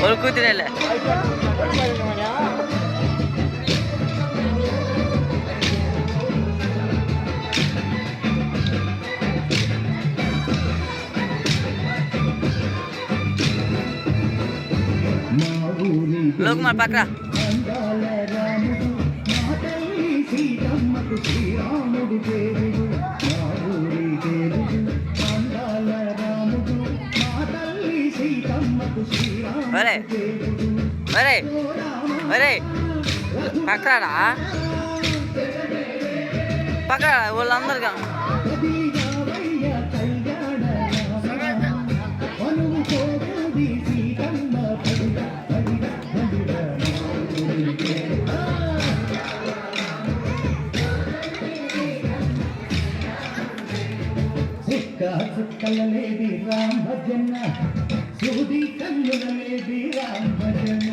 ஒரு கூத்திரல లోకుమార్ పక్కరా ఒరే ఒరే ఒరే పక్కరా పక్కరా వాళ్ళందరిగా చుక్కలలేది రామ భజన సూది కన్నులలేది రామ భజన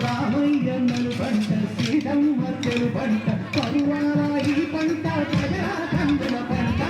రామయ్యన్నలు పంట శ్రీరమ్మ చెడు పంట పరువారాయి పంట ప్రజా కందుల పంట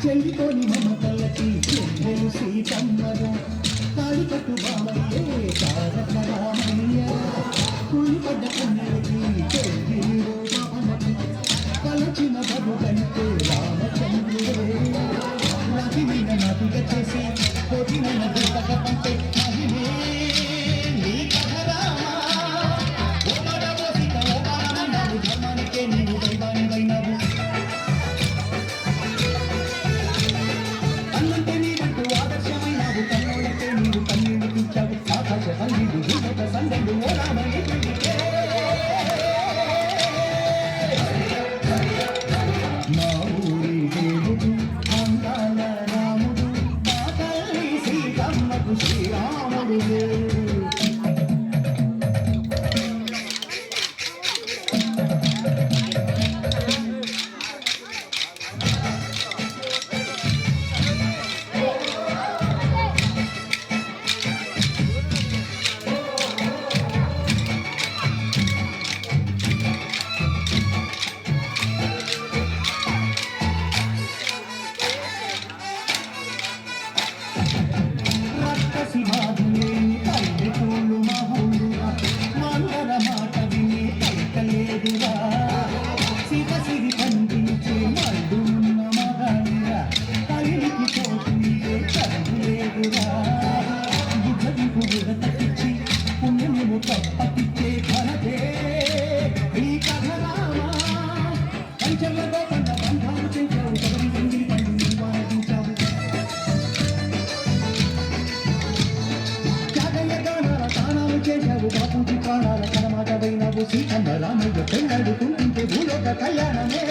చెల్లిపోని మమతలకి చెల్లెలు సీతమ్మరు తాళి కట్టు బామయ్యే తారక రామయ్య కూలిపడ్డ కన్నెలకి చెల్లిలో బామకి కలచిన బరుగంటే రామచంద్రుడే నదిన నదిగా చేసి కొట్టిన దుర్గ పంటే మహిమే నీ కథ రామా ఓ మరవో సీత ఓ బాణమన్నావు ధర్మానికే నీవు దైవానివైనవు బాపూజీ ప్రాణాల కరమాటవైనవు సీతమ్మ రామయ్య పెళ్ళాడుకుంటుంటే భూలోక కళ్యాణమే